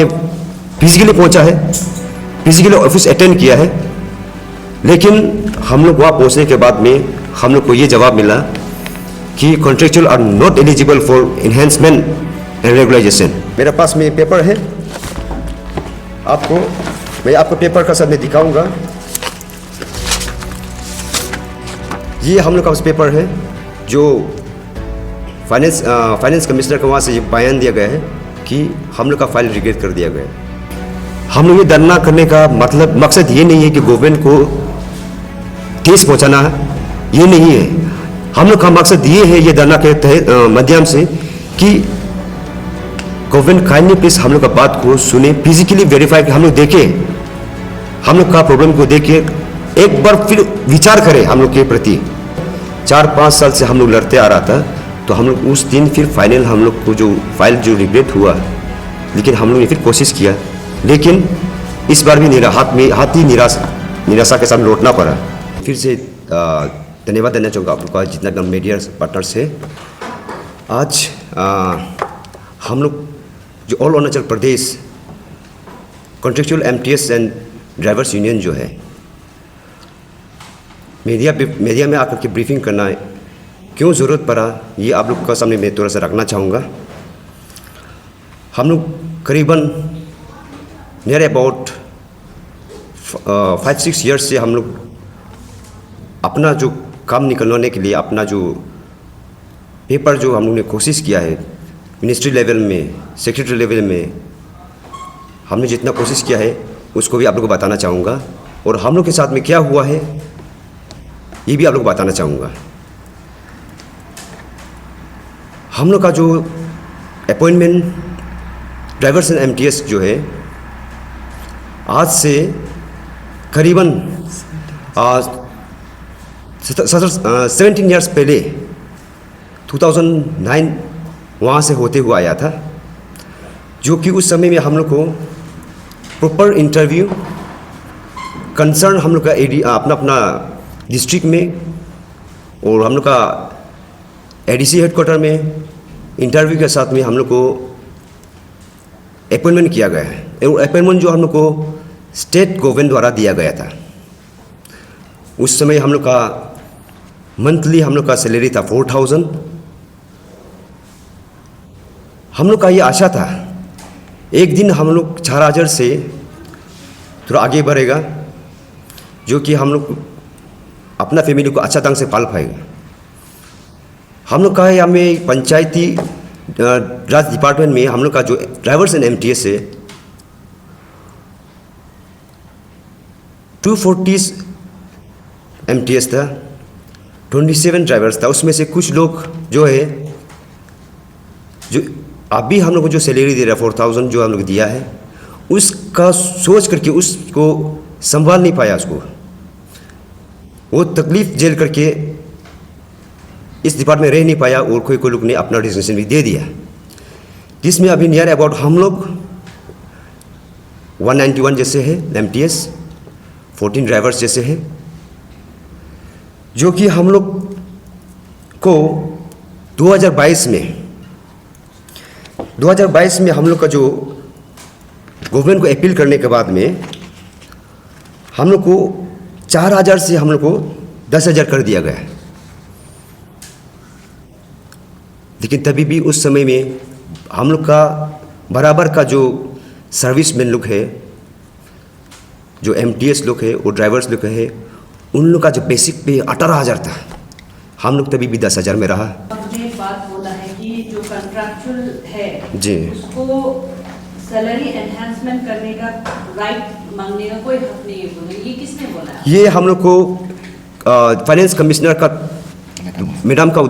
Physically पहुंचा है, physically office attend किया है, लेकिन हम लोग वहाँ पहुंचने के बाद में हम लोग को ये जवाब मिला कि contractual are not eligible for enhancement and regularisation. मेरे पास में पेपर है, मैं आपको पेपर का साथ में दिखाऊंगा। ये हम लोग का पेपर है जो फाइनेंस कमिश्नर को वहाँ से ये बयान दिया गया है कि हम लोग का फाइल रिजेक्ट कर दिया गया है। हम लोग ये धरना करने का मकसद ये नहीं है कि गवर्नमेंट को ठेस पहुंचाना है, ये नहीं है। हम लोग का मकसद ये है ये धरना के माध्यम से कि गवर्नमेंट काइंडली प्लीज हम लोग का बात को सुने, फिजिकली वेरीफाई हम लोग देखें, हम लोग का प्रॉब्लम को देखे, एक बार फिर विचार करें हम लोग के प्रति। 4-5 साल से हम लोग लड़ते आ रहा था, तो हम लोग उस दिन फिर फाइनल हम लोग को जो फाइल जो रिग्रेट हुआ, लेकिन हम लोग ने फिर कोशिश किया, लेकिन इस बार भी निराशा के साथ लौटना पड़ा। फिर से धन्यवाद देना चाहूँगा आप लोग का, जितना भी मीडिया पार्टनर्स है। आज हम लोग जो all Arunachal Pradesh contractual MTS and drivers union जो है, मीडिया में आकर के ब्रीफिंग करना है, क्यों ज़रूरत पड़ा, ये आप लोग का सामने मैं थोड़ा सा रखना चाहूँगा। हम लोग करीबन नियर अबाउट 5-6 ईयर्स से हम लोग अपना जो काम निकलवाने के लिए अपना जो पेपर जो हम लोग ने कोशिश किया है, मिनिस्ट्री लेवल में, सेक्रेटरी लेवल में हमने जितना कोशिश किया है उसको भी आप लोग को बताना चाहूँगा, और हम लोग के साथ में क्या हुआ है ये भी आप लोग को बताना चाहूँगा। हम लोग का जो अपॉइंटमेंट ड्राइवर्स एंड एमटीएस जो है, आज से करीबन 17 ईयर्स पहले 2009 वहाँ से होते हुआ आया था, जो कि उस समय में हम लोग को प्रॉपर इंटरव्यू कंसर्न हम लोग का अपना डिस्ट्रिक्ट में और हम लोग का एडीसी हेडक्वार्टर में इंटरव्यू के साथ में हम लोग को अपॉइंटमेंट किया गया है। और अपॉइंटमेंट जो हम लोग को स्टेट गवर्नमेंट द्वारा दिया गया था। उस समय हम लोग का मंथली हम लोग का सैलरी था 4000। हम लोग का ये आशा था एक दिन हम लोग 4000 से थोड़ा आगे बढ़ेगा, जो कि हम लोग अपना फैमिली को अच्छा ढंग से पाल पाएगा। हम लोग का हमें पंचायती राज डिपार्टमेंट में हम लोग का जो ड्राइवर्स एंड एमटीएस है 240 एमटीएस था, 27 ड्राइवर्स था। उसमें से कुछ लोग जो है जो अभी हम लोग को जो सैलरी दे रहा है 4000 जो हम लोग दिया है, उसका सोच करके उसको संभाल नहीं पाया, उसको वो तकलीफ झेल करके इस डिपार्टमेंट में रह नहीं पाया, और कोई लोग ने अपना रिजिग्नेशन भी दे दिया, जिसमें अभी नियर अबाउट हम लोग 191 जैसे है एमटीएस, 14 ड्राइवर्स जैसे हैं, जो कि हम लोग को 2022 में हम लोग का जो गवर्नमेंट को अपील करने के बाद में हम लोग को 4000 से हम लोग को 10,000 कर दिया गया। लेकिन तभी भी उस समय में हम लोग का बराबर का जो सर्विसमैन लोग है, जो एमटीएस लोग है और ड्राइवर्स लोग है, उन लोग का जो बेसिक पे 18,000 था, हम लोग तभी भी 10,000 में रहा। आपने बात बोला है कि जो कॉन्ट्रैक्चुअल है जी, उसको सैलरी एनहांसमेंट करने का राइट मांगने का कोई हक नहीं है, बोले ये किसने बोला है? ये हम लोग को फाइनेंस कमिश्नर का मैडम का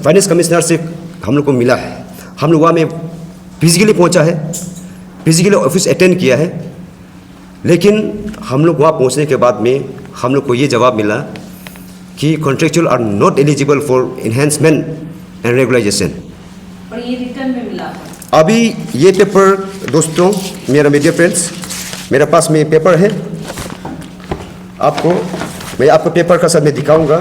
फाइनेंस कमिश्नर से हम लोग को मिला है। हम लोग वहाँ में फिजिकली पहुँचा है, फिजिकली ऑफिस अटेंड किया है, लेकिन हम लोग वहाँ पहुँचने के बाद में हम लोग को ये जवाब मिला कि contractual are not eligible for enhancement and regularisation. और ये रिटर्न में मिला है? अभी ये पेपर दोस्तों, मेरा मीडिया फ्रेंड्स, मेरे पास में पेपर है, मैं आपको पेपर का साथ में दिखाऊंगा।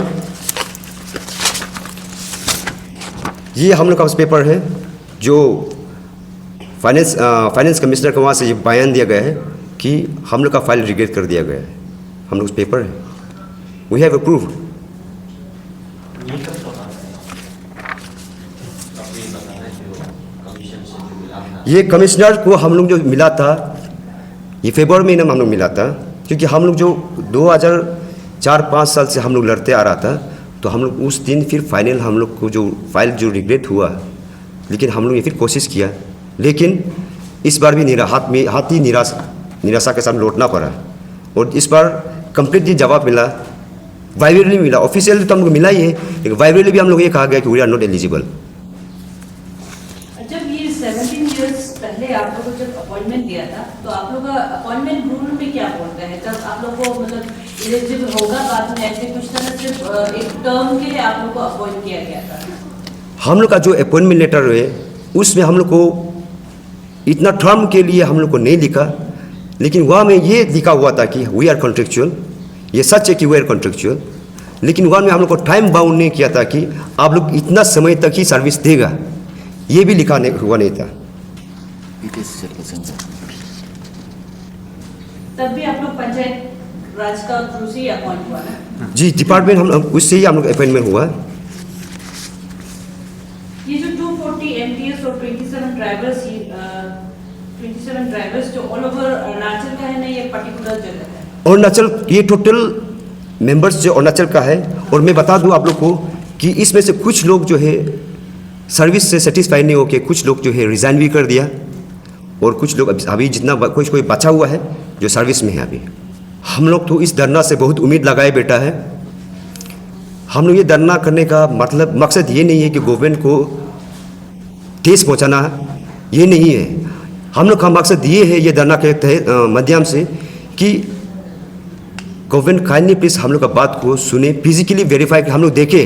ये हम लोग का पेपर है जो फाइनेंस कमिश्नर को वहाँ से ये बयान दिया गया है कि हम लोग का फाइल रिजेक्ट कर दिया गया है। हम लोग पेपर है, वी हैव अप्रूव्ड। ये कमिश्नर को हम लोग जो मिला था, ये फरवरी महीने में हम लोग मिला था, क्योंकि हम लोग जो 2004-5 साल से हम लोग लड़ते आ रहा था, तो हम लोग उस दिन फिर फाइनल हम लोग को जो फाइल जो रिग्रेट हुआ, लेकिन हम लोग ये फिर कोशिश किया, लेकिन इस बार भी हाथ ही निराशा के साथ लौटना पड़ा। और इस बार कंप्लीटली जवाब मिला, वाइब्रेली मिला, ऑफिशियल तो हम लोग मिला ही है, लेकिन वाइब्रेली भी हम लोग ये कहा गया कि वी आर नॉट एलिजिबल। जब ये 17 इयर्स पहले आप लोगों को जब अपॉइंटमेंट दिया था, तो आप लोग का अपॉइंटमेंट रूल में क्या बोलता है? जब आप लोग को मतलब एलिजिबल होगा बाद में, ऐसे कुछ तरह सिर्फ एक टर्म के लिए आप लोग को अपॉइंट किया गया था? हम लोग का जो अपॉइंटमेंट लेटर है उसमें हम लोग को इतना टर्म के लिए हम लोग को नहीं लिखा, लेकिन वहाँ में ये लिखा हुआ था कि वी आर कॉन्ट्रेक्चुअल। ये सच है कि वी आर कॉन्ट्रेक्चुअल, लेकिन वहाँ में हम लोग को टाइम बाउंड नहीं किया था कि आप लोग इतना समय तक ही सर्विस देगा, ये भी लिखा हुआ नहीं था। तब भी आप लोग पंचायत राज का थ्रू से अपॉइंट हुआ ना? जी, डिपार्टमेंट हम उससे ही हम लोग अपॉइंटमेंट हुआ। ये जो 240 MTS और 27 ड्राइवर्स जो ऑल ओवर अरुणाचल का है ना, ये पर्टिकुलर जगह है अरुणाचल, ये टोटल मेंबर्स जो अरुणाचल का है। और मैं बता दूं आप लोग को कि इसमें से कुछ लोग जो है सर्विस से सेटिस्फाई नहीं होके कुछ लोग जो है रिज़ाइन भी कर दिया, और कुछ लोग अभी जितना कोई बचा हुआ है जो सर्विस में है अभी। हम लोग तो इस धरना से बहुत उम्मीद लगाए बेटा है। हम लोग ये धरना करने का मकसद ये नहीं है कि गवर्नमेंट को ठेस पहुंचाना, ये नहीं है। हम लोग का मकसद ये है ये धरना के माध्यम से कि गवर्नमेंट काइंडली प्लीज़ हम लोग का बात को सुने, फिजिकली वेरीफाई कि हम लोग देखें,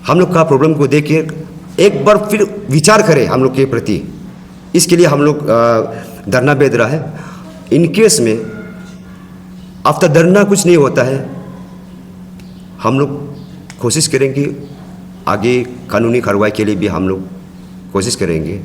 हम लोग का प्रॉब्लम को देख के एक बार फिर विचार करें हम लोग के प्रति। इसके लिए हम लोग धरना बेच रहा है। इन केस में आफ्टर धरना कुछ नहीं होता है, हम लोग कोशिश करेंगे, आगे कानूनी कार्रवाई के लिए भी हम लोग कोशिश करेंगे।